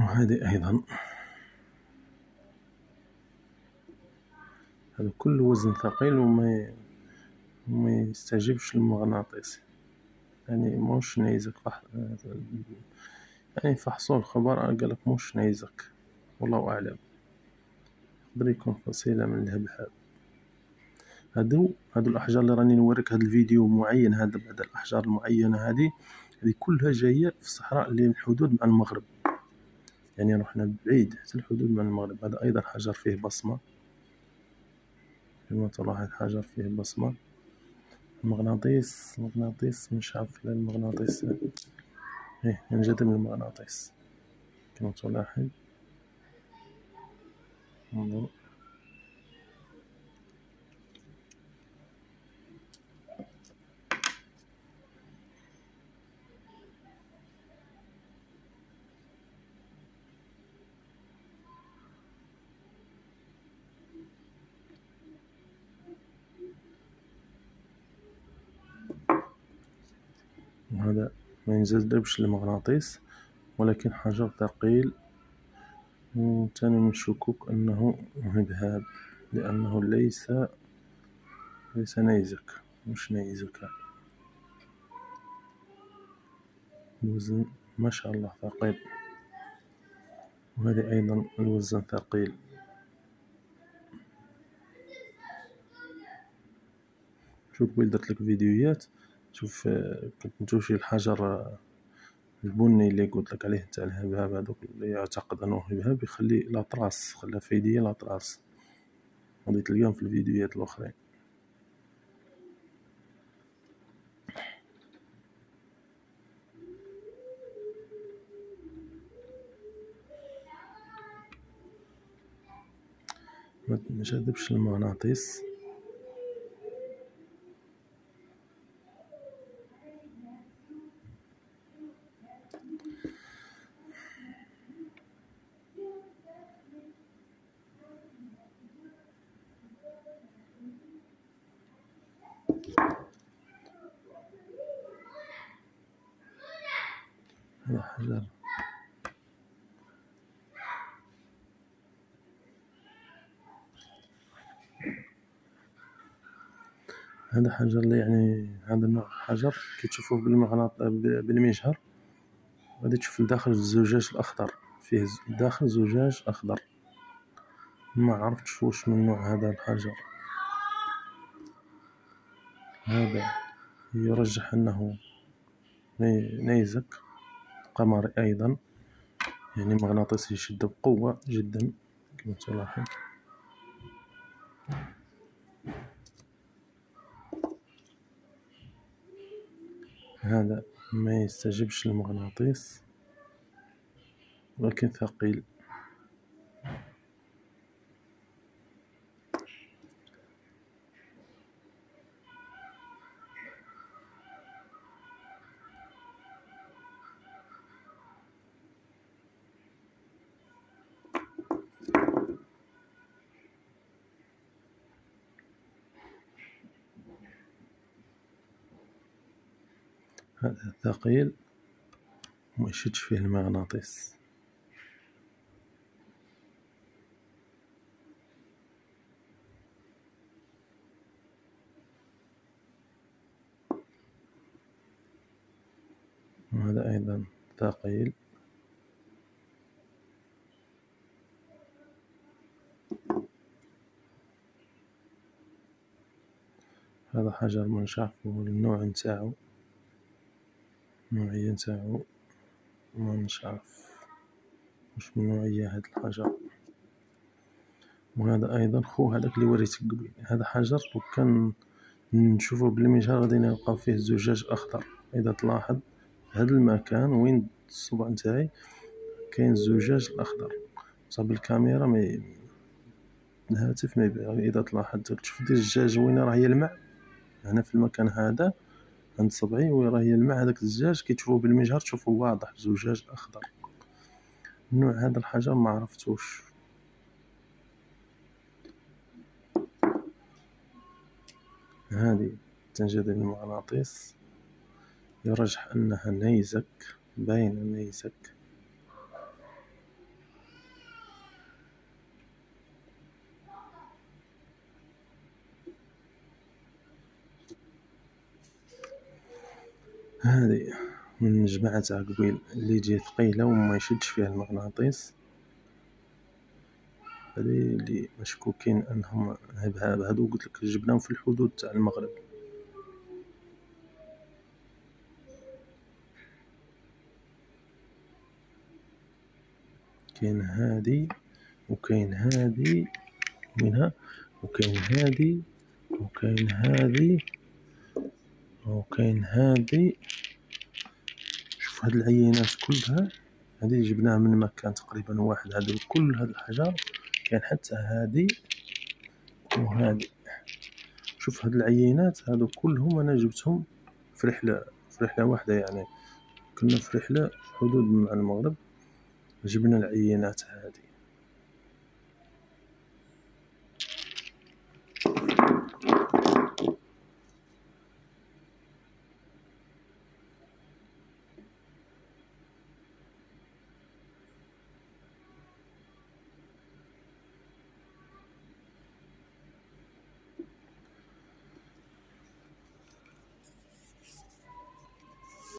وهذه أيضا. هذا كل وزن ثقيل وما يستجيبش للمغناطيس، يعني موش نيزك يعني فحصوا الخبر قالك موش نيزك، والله أعلم، يقدر يكون فصيلة من الهبهاب. هادو الأحجار اللي راني نوريك هاد الفيديو معين، هذا بعد الأحجار المعينة هذه كلها جاية في الصحراء اللي من الحدود مع المغرب، يعني رحنا بعيد حتى الحدود مع المغرب. هذا أيضا حجر فيه بصمة، كما تلاحظ حجر فيه بصمة. المغناطيس مش عارف المغناطيس ينجذب المغناطيس كما تلاحظ. انظر، وهذا ما ينجذبش المغناطيس ولكن حجر ثقيل، وثاني من الشكوك أنه هبهاب، لأنه ليس نيزك، مش نيزك. الوزن ما شاء الله ثقيل، وهذه أيضا الوزن ثقيل. شوف قبل درت لك فيديوهات، شوف كنت نمشي الحجر البني اللي قلت لك عليه تاع الهبهاب، هذوك اللي يعتقد انه هبهاب يخلي لاطراس، خلى في يديه لاطراس، غادي تلقاهم في الفيديوهات الاخرين. ما تنجذبش المغناطيس. هذا حجر هذا حجر اللي يعني هذا النوع حجر كي تشوفوه بالمجهر غادي تشوف لداخل الزجاج الأخضر، فيه داخل زجاج أخضر، ما عرفتش واش من نوع هذا الحجر. هذا يرجح أنه نيزك قمري أيضا، يعني مغناطيسي يشد بقوة جدا كما تلاحظ. هذا ما يستجيبش للمغناطيس ولكن ثقيل. هذا ثقيل وما يشدش فيه المغناطيس. وهذا أيضا ثقيل. هذا حجر منشعف، والنوع نتاعو النوعية نتاعو منشعف، مش من نوعية هاد الحجر. وهذا أيضا خو هذاك اللي وريتك قبل، هذا حجر وكان نشوفه بالمجهر غادي نلقاو فيه زجاج أخضر. إذا تلاحظ هذا المكان وين الصبع نتاعي كاين الزجاج الأخضر، بصح بالكاميرا الهاتف ما يبان. إذا تلاحظ تشوف ديك الزجاج وين راه يلمع، هنا في المكان هذا عند صبعي وين راه يلمع هذاك الزجاج، كي تشوفه بالمجهر تشوفه واضح زجاج أخضر. النوع هذا الحجر ما عرفتوش. هذه تنجذب المغناطيس، يرجح أنها نيزك، باينة نيزك. هذه من جماعة تاع قبيل اللي تجي ثقيلة وما يشدش فيها المغناطيس. هذه اللي مشكوكين انهم هادو قلتلك جبناهم في الحدود تاع المغرب. كاين هادي وكاين هادي منها، وكاين هادي وكاين هادي وكاين هادي. شوف هاد العينات كلها هادي جبناها من مكان تقريبا واحد. هادو كل هاد الحجر كاين حتى هادي وهادي. شوف هاد العينات هادو كلهم انا جبتهم في رحلة واحدة. يعني كنا في رحلة حدود مع المغرب جبنا العينات هادي.